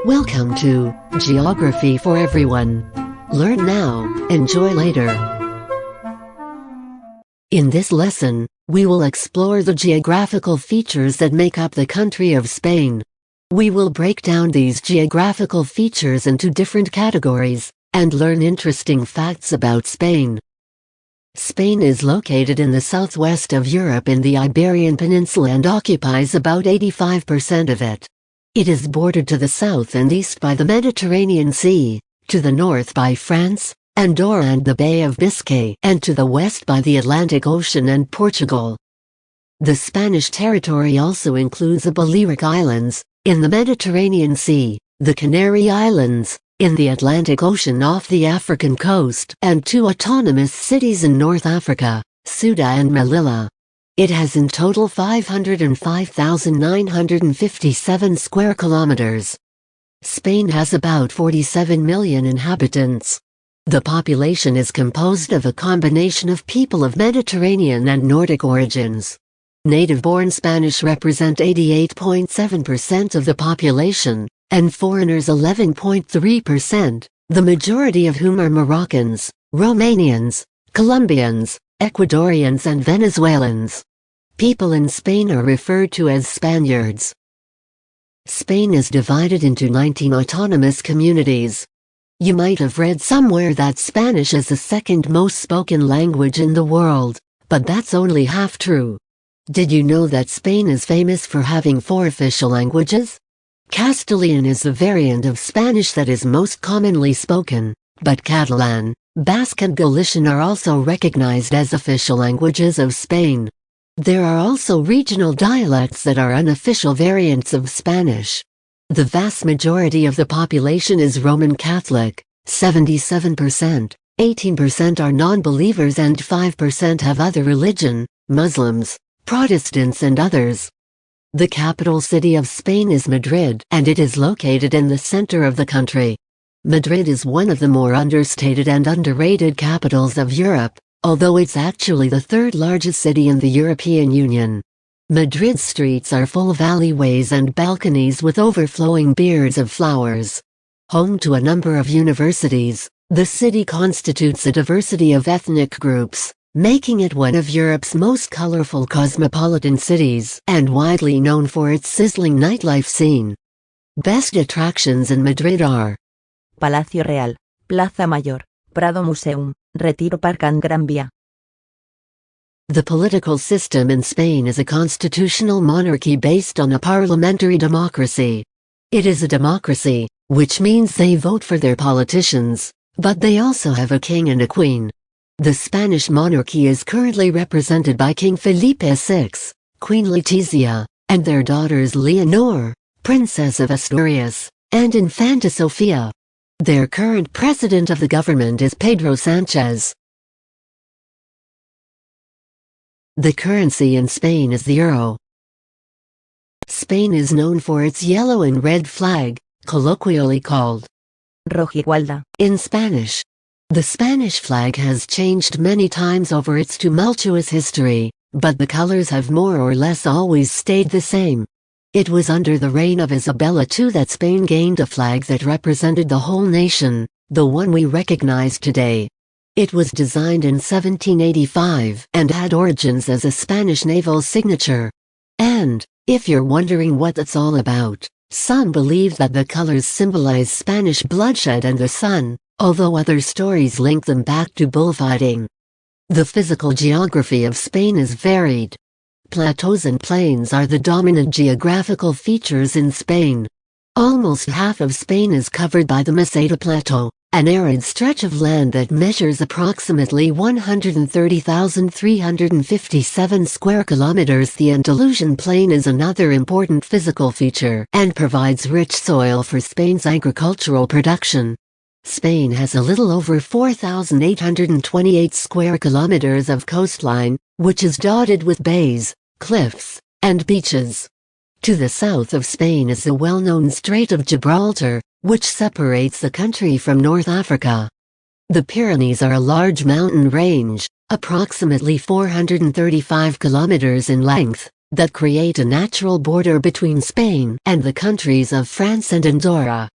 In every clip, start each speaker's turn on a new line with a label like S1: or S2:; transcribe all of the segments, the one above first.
S1: Welcome to Geography for Everyone. Learn now, enjoy later. In this lesson, we will explore the geographical features that make up the country of Spain. We will break down these geographical features into different categories, and learn interesting facts about Spain. Spain is located in the southwest of Europe in the Iberian Peninsula and occupies about 85% of it. It is bordered to the south and east by the Mediterranean Sea, to the north by France, Andorra and the Bay of Biscay, and to the west by the Atlantic Ocean and Portugal. The Spanish territory also includes the Balearic Islands, in the Mediterranean Sea, the Canary Islands, in the Atlantic Ocean off the African coast, and two autonomous cities in North Africa, Ceuta and Melilla. It has in total 505,957 square kilometers. Spain has about 47 million inhabitants. The population is composed of a combination of people of Mediterranean and Nordic origins. Native-born Spanish represent 88.7% of the population, and foreigners 11.3%, the majority of whom are Moroccans, Romanians, Colombians, Ecuadorians and Venezuelans. People in Spain are referred to as Spaniards. Spain is divided into 19 autonomous communities. You might have read somewhere that Spanish is the second most spoken language in the world, but that's only half true. Did you know that Spain is famous for having 4 official languages? Castilian is the variant of Spanish that is most commonly spoken, but Catalan, Basque and Galician are also recognized as official languages of Spain. There are also regional dialects that are unofficial variants of Spanish. The vast majority of the population is Roman Catholic, 77%, 18% are non-believers and 5% have other religion, Muslims, Protestants and others. The capital city of Spain is Madrid, and it is located in the center of the country. Madrid is one of the more understated and underrated capitals of Europe, although it's actually the third largest city in the European Union. Madrid's streets are full of alleyways and balconies with overflowing beards of flowers. Home to a number of universities, the city constitutes a diversity of ethnic groups, making it one of Europe's most colorful cosmopolitan cities and widely known for its sizzling nightlife scene. Best attractions in Madrid are
S2: Palacio Real, Plaza Mayor, Prado Museum, Retiro Park and Gran Vía.
S1: The political system in Spain is a constitutional monarchy based on a parliamentary democracy. It is a democracy, which means they vote for their politicians, but they also have a king and a queen. The Spanish monarchy is currently represented by King Felipe VI, Queen Letizia, and their daughters Leonor, Princess of Asturias, and Infanta Sofia. Their current president of the government is Pedro Sánchez. The currency in Spain is the euro. Spain is known for its yellow and red flag, colloquially called
S2: Rojigualda
S1: in Spanish. The Spanish flag has changed many times over its tumultuous history, but the colors have more or less always stayed the same. It was under the reign of Isabella II that Spain gained a flag that represented the whole nation, the one we recognize today. It was designed in 1785 and had origins as a Spanish naval signature. And, if you're wondering what it's all about, some believe that the colors symbolize Spanish bloodshed and the sun, although other stories link them back to bullfighting. The physical geography of Spain is varied. Plateaus and plains are the dominant geographical features in Spain. Almost half of Spain is covered by the Meseta Plateau, an arid stretch of land that measures approximately 130,357 square kilometers. The Andalusian Plain is another important physical feature and provides rich soil for Spain's agricultural production. Spain has a little over 4,828 square kilometers of coastline, which is dotted with bays, cliffs, and beaches. To the south of Spain is the well-known Strait of Gibraltar, which separates the country from North Africa. The Pyrenees are a large mountain range, approximately 435 kilometers in length, that create a natural border between Spain and the countries of France and Andorra.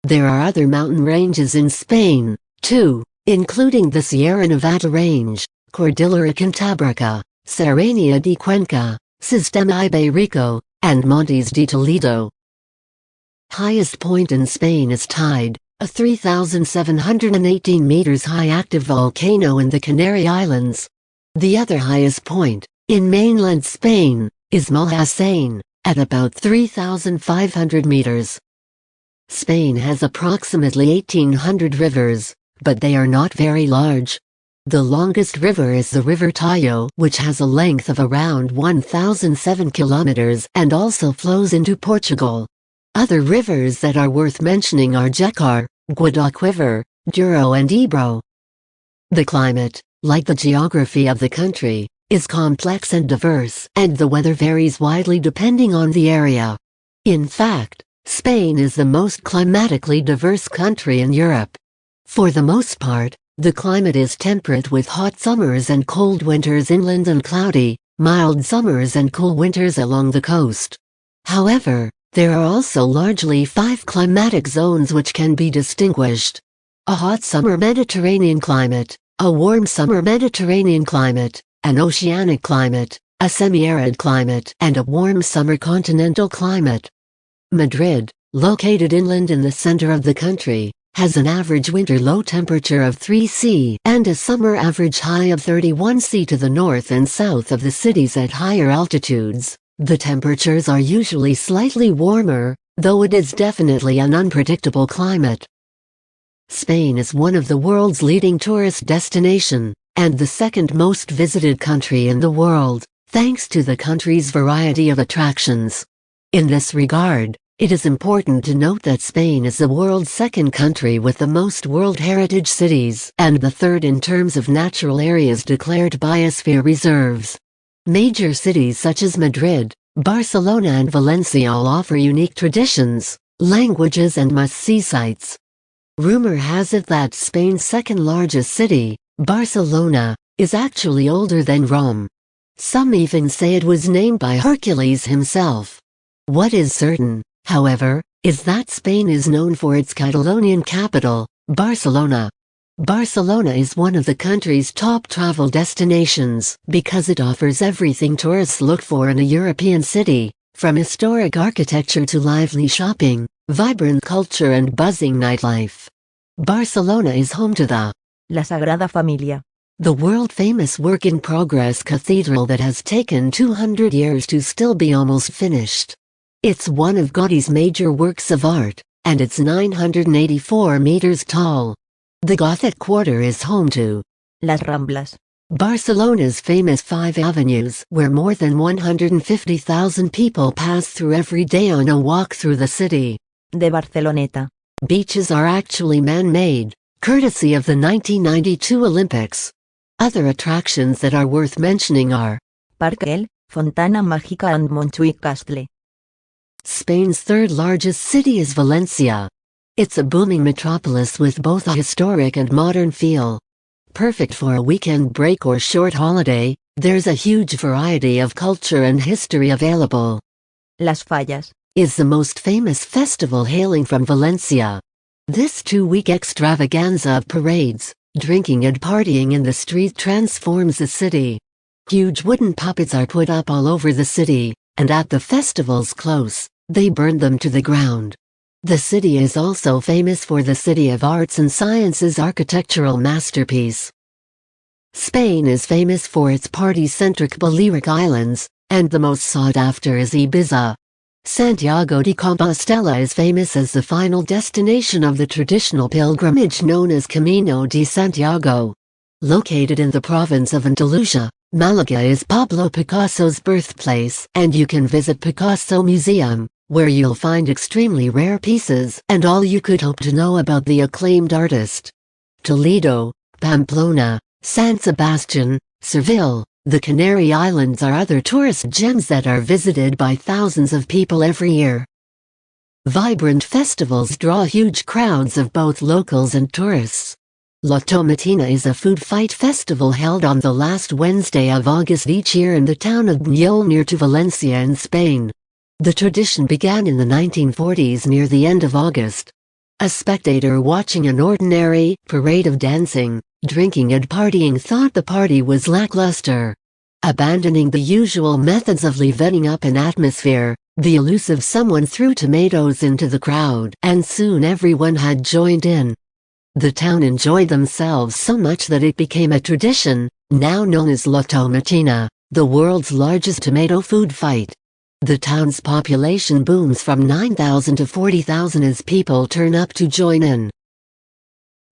S1: There are other mountain ranges in Spain, too, including the Sierra Nevada Range, Cordillera Cantábrica, Serranía de Cuenca, Sistema Ibérico, and Montes de Toledo. Highest point in Spain is Tide, a 3,718 meters high active volcano in the Canary Islands. The other highest point, in mainland Spain, is Mulhacén, at about 3,500 meters. Spain has approximately 1,800 rivers, but they are not very large. The longest river is the River Tajo, which has a length of around 1,007 kilometers and also flows into Portugal. Other rivers that are worth mentioning are Júcar, Guadalquivir, Douro and Ebro. The climate, like the geography of the country, is complex and diverse, and the weather varies widely depending on the area. In fact, Spain is the most climatically diverse country in Europe. For the most part, the climate is temperate with hot summers and cold winters inland and cloudy, mild summers and cool winters along the coast. However, there are also largely 5 climatic zones which can be distinguished. A hot summer Mediterranean climate, a warm summer Mediterranean climate, an oceanic climate, a semi-arid climate, and a warm summer continental climate. Madrid, located inland in the center of the country, has an average winter low temperature of 3°C and a summer average high of 31°C to the north and south of the cities at higher altitudes. The temperatures are usually slightly warmer, though it is definitely an unpredictable climate. Spain is one of the world's leading tourist destination, and the second most visited country in the world, thanks to the country's variety of attractions. In this regard, it is important to note that Spain is the world's second country with the most World Heritage Cities and the third in terms of natural areas declared biosphere reserves. Major cities such as Madrid, Barcelona and Valencia all offer unique traditions, languages and must-see sites. Rumor has it that Spain's second largest city, Barcelona, is actually older than Rome. Some even say it was named by Hercules himself. What is certain, however, is that Spain is known for its Catalonian capital, Barcelona. Barcelona is one of the country's top travel destinations because it offers everything tourists look for in a European city, from historic architecture to lively shopping, vibrant culture and buzzing nightlife. Barcelona is home to the
S2: La Sagrada Familia,
S1: the world-famous work-in-progress cathedral that has taken 200 years to still be almost finished. It's one of Gaudi's major works of art, and it's 984 meters tall. The Gothic Quarter is home to
S2: Las Ramblas,
S1: Barcelona's famous 5 avenues where more than 150,000 people pass through every day on a walk through the city.
S2: de Barceloneta,
S1: Beaches are actually man-made, courtesy of the 1992 Olympics. Other attractions that are worth mentioning are
S2: Parque El, Fontana Mágica and Montjuïc Castle.
S1: Spain's third largest city is Valencia. It's a booming metropolis with both a historic and modern feel. Perfect for a weekend break or short holiday, there's a huge variety of culture and history available.
S2: Las Fallas,
S1: Is the most famous festival hailing from Valencia. This 2-week extravaganza of parades, drinking and partying in the street transforms the city. Huge wooden puppets are put up all over the city, and at the festival's close, they burn them to the ground. The city is also famous for the City of Arts and Sciences architectural masterpiece. Spain is famous for its party-centric Balearic Islands, and the most sought after is Ibiza. Santiago de Compostela is famous as the final destination of the traditional pilgrimage known as Camino de Santiago. Located in the province of Andalusia, Malaga is Pablo Picasso's birthplace, and you can visit Picasso Museum, where you'll find extremely rare pieces and all you could hope to know about the acclaimed artist. Toledo, Pamplona, San Sebastian, Seville, the Canary Islands are other tourist gems that are visited by thousands of people every year. Vibrant festivals draw huge crowds of both locals and tourists. La Tomatina is a food fight festival held on the last Wednesday of August each year in the town of Buñol near to Valencia in Spain. The tradition began in the 1940s near the end of August. A spectator watching an ordinary parade of dancing, drinking and partying thought the party was lackluster. Abandoning the usual methods of livening up an atmosphere, the elusive someone threw tomatoes into the crowd, and soon everyone had joined in. The town enjoyed themselves so much that it became a tradition, now known as La Tomatina, the world's largest tomato food fight. The town's population booms from 9,000 to 40,000 as people turn up to join in.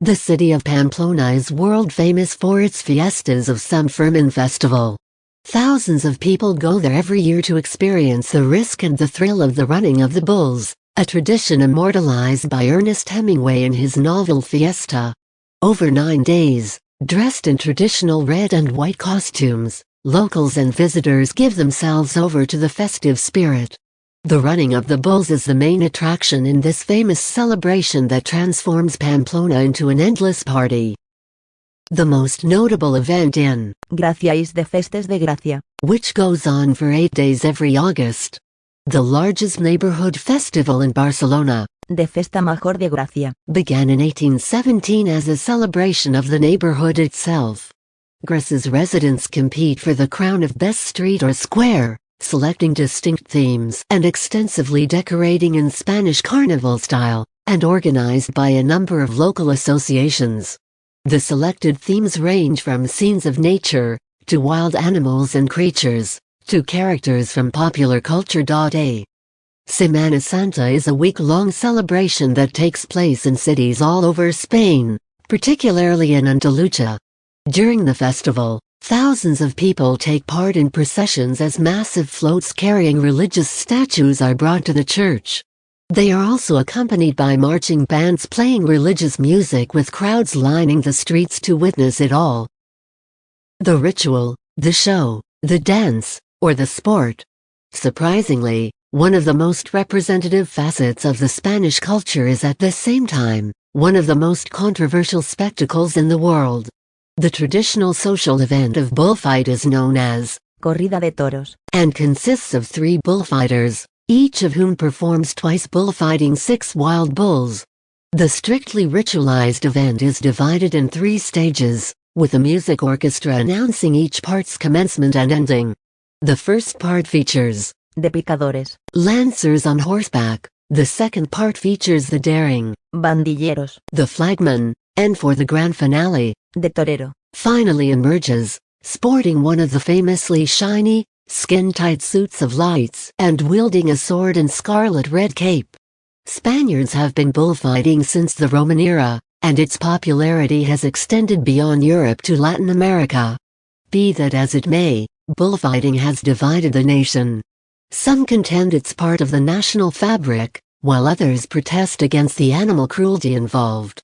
S1: The city of Pamplona is world famous for its fiestas of San Fermin festival. Thousands of people go there every year to experience the risk and the thrill of the running of the bulls, a tradition immortalized by Ernest Hemingway in his novel Fiesta. Over 9 days, dressed in traditional red and white costumes, locals and visitors give themselves over to the festive spirit. The running of the bulls is the main attraction in this famous celebration that transforms Pamplona into an endless party. The most notable event in
S2: Gracia is the Festes de Gracia,
S1: which goes on for 8 days every August. The largest neighborhood festival in Barcelona,
S2: de Festa Major de Gracia,
S1: began in 1817 as a celebration of the neighborhood itself. Grace's residents compete for the crown of best street or square, selecting distinct themes and extensively decorating in Spanish carnival style, and organized by a number of local associations. The selected themes range from scenes of nature, to wild animals and creatures, to characters from popular culture. A Semana Santa is a week-long celebration that takes place in cities all over Spain, particularly in Andalusia. During the festival, thousands of people take part in processions as massive floats carrying religious statues are brought to the church. They are also accompanied by marching bands playing religious music with crowds lining the streets to witness it all. The ritual, the show, the dance, or the sport. Surprisingly, one of the most representative facets of the Spanish culture is at the same time one of the most controversial spectacles in the world. The traditional social event of bullfight is known as
S2: corrida de toros,
S1: and consists of 3 bullfighters, each of whom performs twice bullfighting 6 wild bulls. The strictly ritualized event is divided in 3 stages, with a music orchestra announcing each part's commencement and ending. The first part features
S2: de picadores,
S1: lancers on horseback, the second part features the daring
S2: bandilleros,
S1: the flagman, and for the grand finale,
S2: de torero,
S1: finally emerges, sporting one of the famously shiny, skin-tight suits of lights and wielding a sword and scarlet red cape. Spaniards have been bullfighting since the Roman era, and its popularity has extended beyond Europe to Latin America. Be that as it may, bullfighting has divided the nation. Some contend it's part of the national fabric, while others protest against the animal cruelty involved.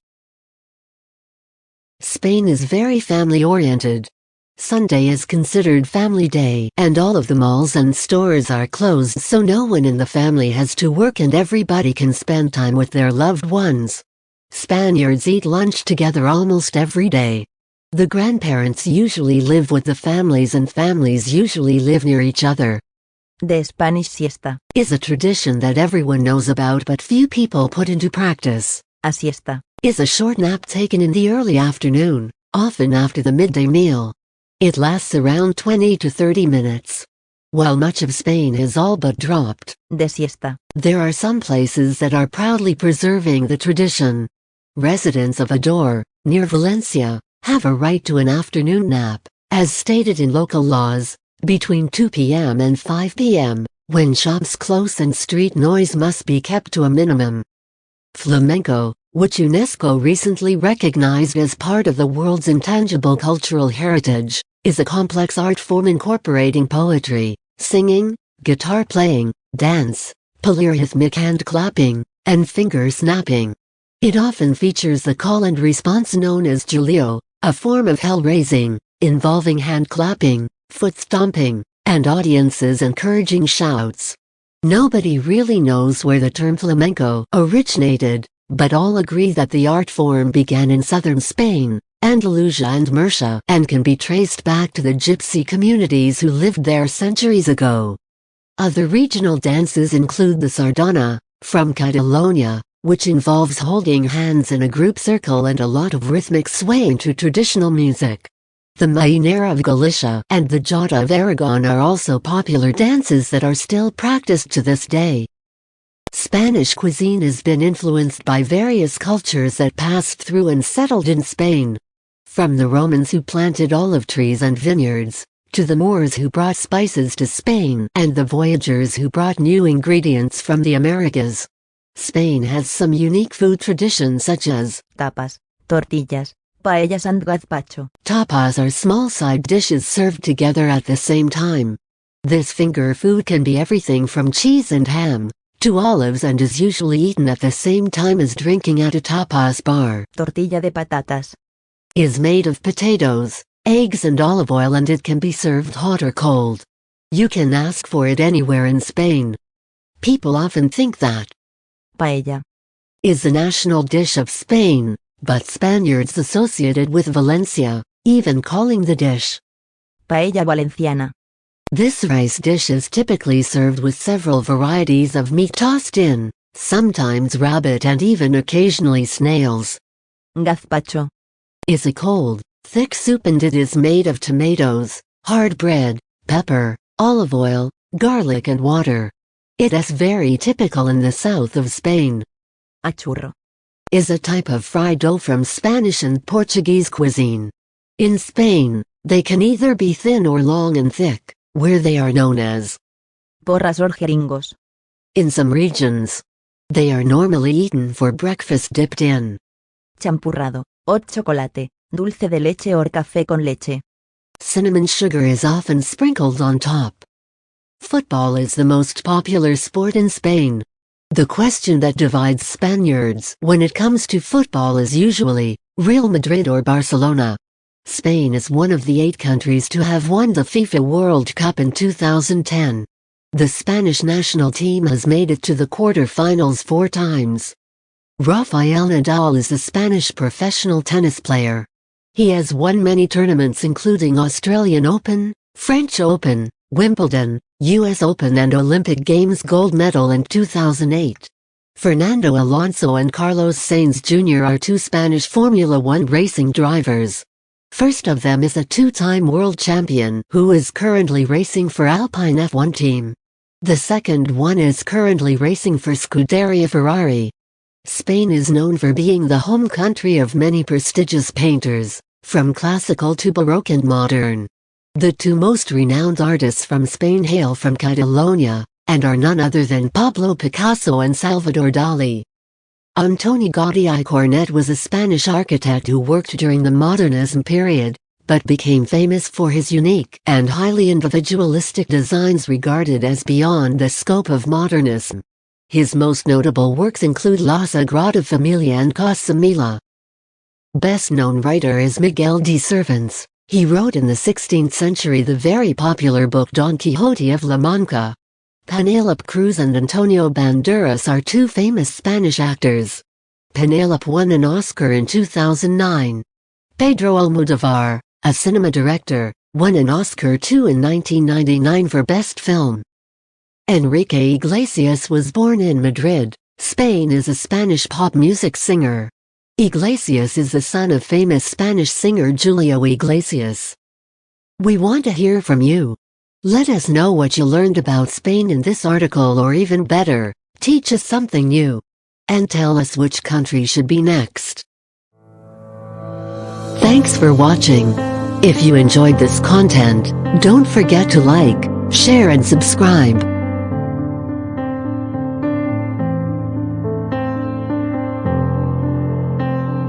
S1: Spain is very family-oriented. Sunday is considered family day, and all of the malls and stores are closed so no one in the family has to work and everybody can spend time with their loved ones. Spaniards eat lunch together almost every day. The grandparents usually live with the families and families usually live near each other.
S2: De Spanish siesta,
S1: Is a tradition that everyone knows about but few people put into practice.
S2: a siesta,
S1: Is a short nap taken in the early afternoon, often after the midday meal. It lasts around 20 to 30 minutes. While much of Spain has all but dropped,
S2: de siesta,
S1: there are some places that are proudly preserving the tradition. Residents of Ador, near Valencia, have a right to an afternoon nap, as stated in local laws, between 2 p.m. and 5 p.m., when shops close and street noise must be kept to a minimum. Flamenco, which UNESCO recently recognized as part of the world's intangible cultural heritage, is a complex art form incorporating poetry, singing, guitar playing, dance, polyrhythmic hand clapping, and finger snapping. It often features the call and response known as Julio, a form of hell-raising, involving hand clapping, foot stomping, and audiences encouraging shouts. Nobody really knows where the term flamenco originated, but all agree that the art form began in southern Spain, Andalusia and Murcia, and can be traced back to the gypsy communities who lived there centuries ago. Other regional dances include the sardana, from Catalonia, which involves holding hands in a group circle and a lot of rhythmic swaying to traditional music. The Mainera of Galicia and the Jota of Aragon are also popular dances that are still practiced to this day. Spanish cuisine has been influenced by various cultures that passed through and settled in Spain. From the Romans who planted olive trees and vineyards, to the Moors who brought spices to Spain and the voyagers who brought new ingredients from the Americas. Spain has some unique food traditions such as
S2: tapas, tortillas, paellas and gazpacho.
S1: Tapas are small side dishes served together at the same time. This finger food can be everything from cheese and ham to olives and is usually eaten at the same time as drinking at a tapas bar.
S2: Tortilla de patatas
S1: Is made of potatoes, eggs and olive oil, and it can be served hot or cold. You can ask for it anywhere in Spain. People often think that
S2: paella
S1: is the national dish of Spain, but Spaniards associate it with Valencia, even calling the dish
S2: paella valenciana.
S1: This rice dish is typically served with several varieties of meat tossed in, sometimes rabbit and even occasionally snails.
S2: Gazpacho
S1: Is a cold, thick soup and it is made of tomatoes, hard bread, pepper, olive oil, garlic and water. It is very typical in the south of Spain.
S2: achurro
S1: Is a type of fried dough from Spanish and Portuguese cuisine. In Spain, they can either be thin or long and thick, where they are known as
S2: porras or jeringos.
S1: in some regions. They are normally eaten for breakfast dipped in
S2: Champurrado, hot chocolate, dulce de leche or café con leche.
S1: cinnamon sugar is often sprinkled on top. Football is the most popular sport in Spain. The question that divides Spaniards when it comes to football is usually Real Madrid or Barcelona. Spain is one of the 8 countries to have won the FIFA World Cup in 2010. The Spanish national team has made it to the quarter-finals 4 times. Rafael Nadal is a Spanish professional tennis player. He has won many tournaments including Australian Open, French Open, Wimbledon, US Open and Olympic Games gold medal in 2008. Fernando Alonso and Carlos Sainz Jr. are 2 Spanish Formula One racing drivers. First of them is a 2-time world champion who is currently racing for Alpine F1 team. The second one is currently racing for Scuderia Ferrari. Spain is known for being the home country of many prestigious painters, from classical to Baroque and modern. The 2 most renowned artists from Spain hail from Catalonia, and are none other than Pablo Picasso and Salvador Dali. Antoni Gaudí y Cornet was a Spanish architect who worked during the Modernism period, but became famous for his unique and highly individualistic designs regarded as beyond the scope of modernism. His most notable works include La Sagrada Familia and Casa Mila. Best-known writer is Miguel de Cervantes. He wrote in the 16th century the very popular book Don Quixote of La Mancha. Penélope Cruz and Antonio Banderas are 2 famous Spanish actors. Penélope won an Oscar in 2009. Pedro Almodóvar, a cinema director, won an Oscar too in 1999 for Best Film. Enrique Iglesias was born in Madrid, Spain, is a Spanish pop music singer. Iglesias is the son of famous Spanish singer Julio Iglesias. We want to hear from you. Let us know what you learned about Spain in this article, or even better, teach us something new. And tell us which country should be next. Thanks for watching. If you enjoyed this content, don't forget to like, share and subscribe.